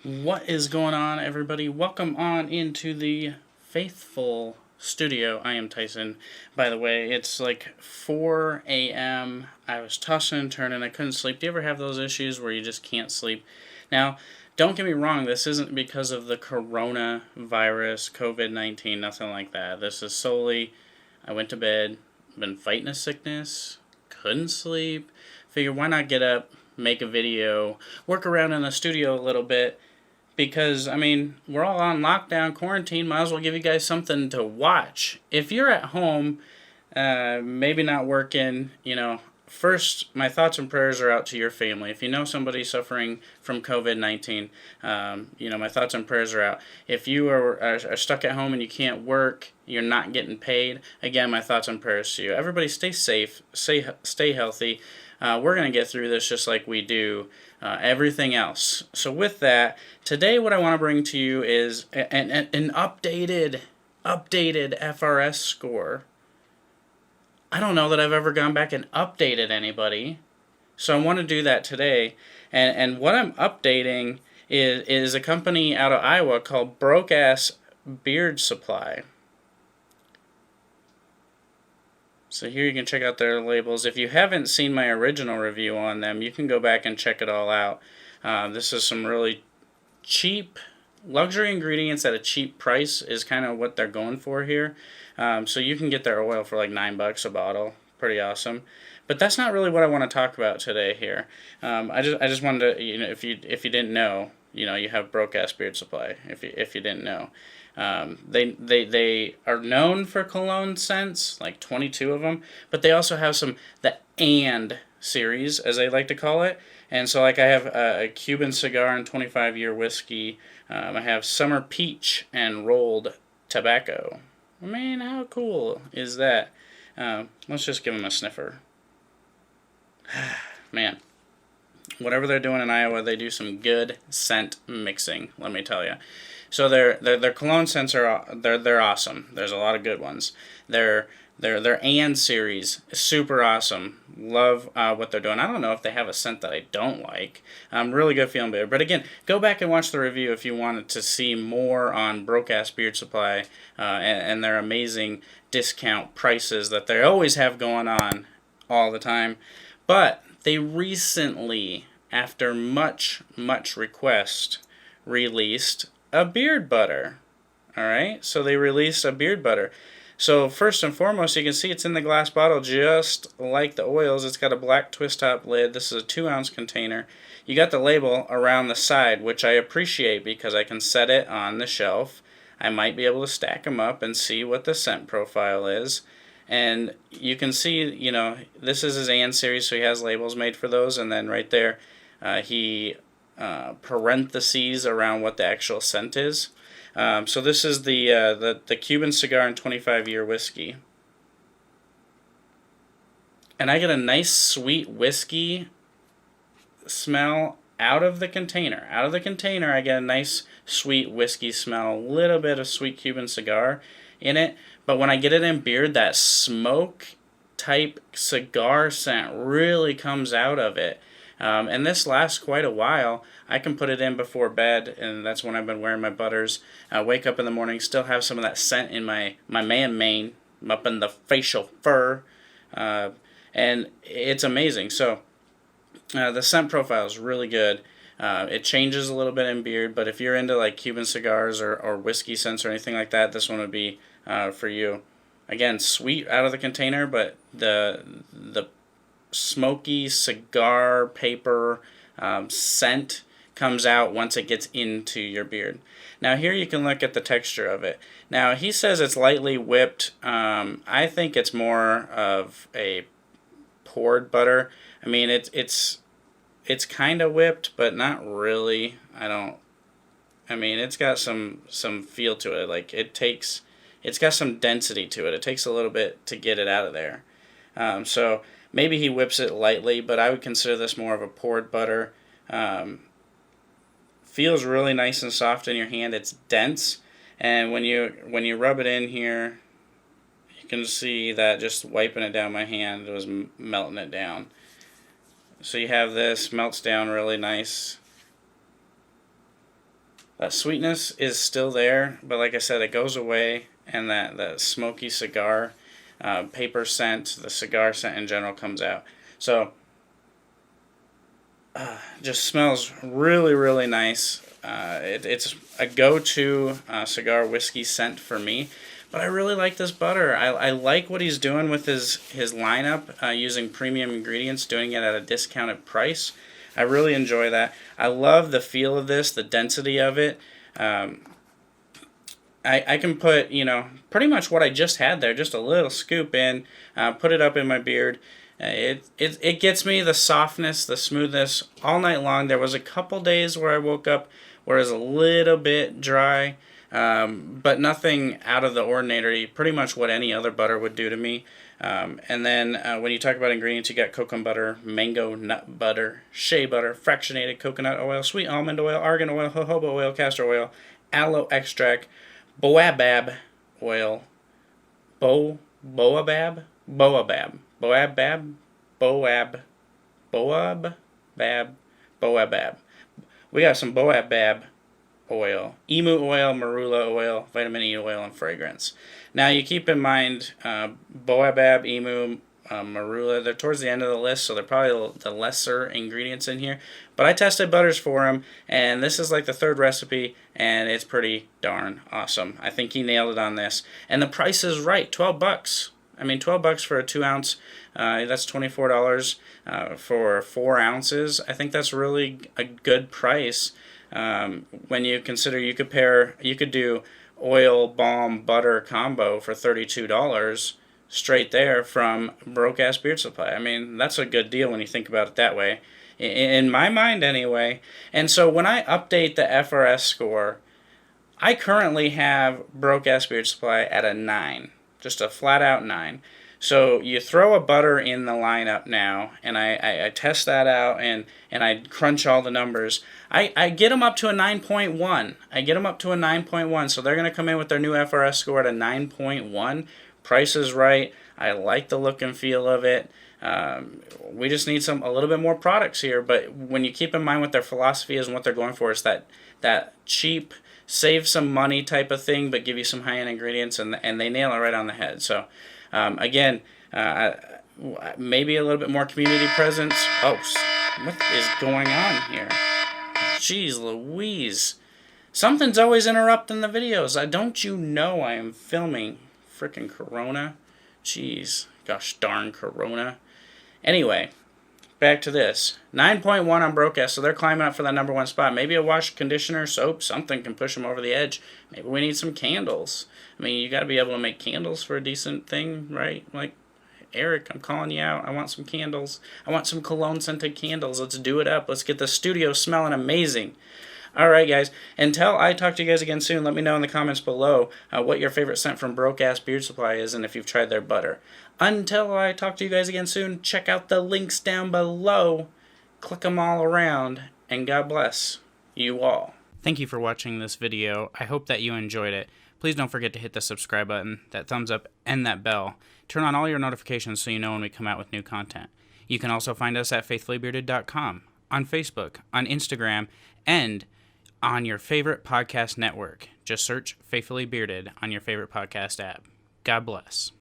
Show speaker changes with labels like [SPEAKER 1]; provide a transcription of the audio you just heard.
[SPEAKER 1] What is going on, everybody? Welcome on into the Faithful Studio. I am Tyson. By the way, it's like 4 a.m. I was tossing and turning. I couldn't sleep. Do you ever have those issues where you just can't sleep? Now, don't get me wrong. This isn't because of the coronavirus, COVID-19, nothing like that. This is solely, I went to bed, been fighting a sickness, couldn't sleep. Figured why not get up, make a video, work around in the studio a little bit, because, I mean, we're all on lockdown, quarantine, might as well give you guys something to watch. If you're at home, maybe not working, first, my thoughts and prayers are out to your family. If you know somebody suffering from COVID-19, my thoughts and prayers are out. If you are stuck at home and you can't work, you're not getting paid, again, my thoughts and prayers to you. Everybody stay safe, stay healthy. We're going to get through this just like we do everything else. So with that, today what I want to bring to you is an updated FRS score. I don't know that I've ever gone back and updated anybody, so I want to do that today. And what I'm updating is a company out of Iowa called Brokeass Beard Supply. So here you can check out their labels. If you haven't seen my original review on them, you can go back and check it all out. This is some really cheap luxury ingredients at a cheap price is kind of what they're going for here. So you can get their oil for like $9 a bottle. Pretty awesome. But that's not really what I want to talk about today here. I just wanted to, if you didn't know, you have Brokeass Beard Supply. If you didn't know. They are known for cologne scents, like 22 of them, but they also have the and series, as they like to call it. And so, like, I have a Cuban cigar and 25-year whiskey. I have summer peach and rolled tobacco. Man, how cool is that? Let's just give them a sniffer. Man, whatever they're doing in Iowa, they do some good scent mixing, let me tell you. So their cologne scents they're awesome. There's a lot of good ones. Their and series is super awesome. Love what they're doing. I don't know if they have a scent that I don't like. Really good feeling beard. But again, go back and watch the review if you wanted to see more on Brokeass Beard Supply and their amazing discount prices that they always have going on all the time. But they recently, after much request, released a beard butter. Alright, so they released a beard butter. So first and foremost, you can see it's in the glass bottle just like the oils. It's got a black twist top lid. This is a 2-ounce container. You got the label around the side, which I appreciate because I can set it on the shelf. I might be able to stack them up and see what the scent profile is. And you can see, this is his and series, so he has labels made for those. And then right there, he parentheses around what the actual scent is. So this is the Cuban cigar and 25-year whiskey. And I get a nice sweet whiskey smell out of the container. Out of the container, I get a nice sweet whiskey smell, a little bit of sweet Cuban cigar in it. But when I get it in beard, that smoke type cigar scent really comes out of it. And this lasts quite a while. I can put it in before bed, and that's when I've been wearing my butters. I wake up in the morning, still have some of that scent in my man mane, up in the facial fur, and it's amazing. So the scent profile is really good. It changes a little bit in beard, but if you're into like Cuban cigars or whiskey scents or anything like that, this one would be for you. Again, sweet out of the container, but the smoky cigar paper scent comes out once it gets into your beard. Now here you can look at the texture of it. Now he says it's lightly whipped. I think it's more of a poured butter. I mean it's kind of whipped, but not really. It's got some feel to it. Like it's got some density to it. It takes a little bit to get it out of there. So maybe he whips it lightly, but I would consider this more of a poured butter. Feels really nice and soft in your hand. It's dense, and when you rub it in here, you can see that just wiping it down my hand, it was melting it down. So you have this, melts down really nice. That sweetness is still there, but like I said, it goes away, and that smoky cigar paper scent, the cigar scent in general comes out. So, just smells really, really nice. It's a go-to cigar whiskey scent for me. But I really like this butter. I like what he's doing with his lineup, using premium ingredients, doing it at a discounted price. I really enjoy that. I love the feel of this, the density of it. I can put, pretty much what I just had there, just a little scoop in, put it up in my beard. It gets me the softness, the smoothness all night long. There was a couple days where I woke up where it was a little bit dry, but nothing out of the ordinary, pretty much what any other butter would do to me. And then when you talk about ingredients, you got coconut butter, mango nut butter, shea butter, fractionated coconut oil, sweet almond oil, argan oil, jojoba oil, castor oil, aloe extract, boabab oil, boabab, boabab. We got some boabab oil, emu oil, marula oil, vitamin E oil, and fragrance. Now you keep in mind boabab, emu, marula, they're towards the end of the list, so they're probably the lesser ingredients in here. But I tested butters for him, and this is like the third recipe, and it's pretty darn awesome. I think he nailed it on this. And the price is right, $12. I mean, $12 for a 2-ounce, that's $24 for 4 ounces. I think that's really a good price. When you consider you could do oil, balm, butter combo for $32 straight there from Brokeass Beard Supply. I mean, that's a good deal when you think about it that way, in my mind anyway. And so when I update the FRS score, I currently have Brokeass Beard Supply at a 9, just a flat out 9. So you throw a butter in the lineup now, and I test that out, and I crunch all the numbers. I get them up to a 9.1. I get them up to a 9.1, so they're going to come in with their new FRS score at a 9.1. Price is right. I like the look and feel of it. We just need a little bit more products here, but when you keep in mind what their philosophy is and what they're going for, is that cheap, save some money type of thing, but give you some high-end ingredients, and they nail it right on the head. So, again, maybe a little bit more community presence. Oh, what is going on here? Jeez Louise. Something's always interrupting the videos. Don't you know I am filming frickin' Corona? Jeez. Gosh darn Corona. Anyway, back to this. 9.1 on Brokeass, so they're climbing up for that #1 spot. Maybe a wash, conditioner, soap, something can push them over the edge. Maybe we need some candles. I mean, you got to be able to make candles for a decent thing, right? Like, Eric, I'm calling you out. I want some candles. I want some cologne-scented candles. Let's do it up. Let's get the studio smelling amazing. Alright, guys. Until I talk to you guys again soon, let me know in the comments below what your favorite scent from Brokeass Beard Supply is, and if you've tried their butter. Until I talk to you guys again soon, check out the links down below. Click them all around, and God bless you all. Thank you for watching this video. I hope that you enjoyed it. Please don't forget to hit the subscribe button, that thumbs up, and that bell. Turn on all your notifications so you know when we come out with new content. You can also find us at faithfullybearded.com, on Facebook, on Instagram, and on your favorite podcast network. Just search Faithfully Bearded on your favorite podcast app. God bless.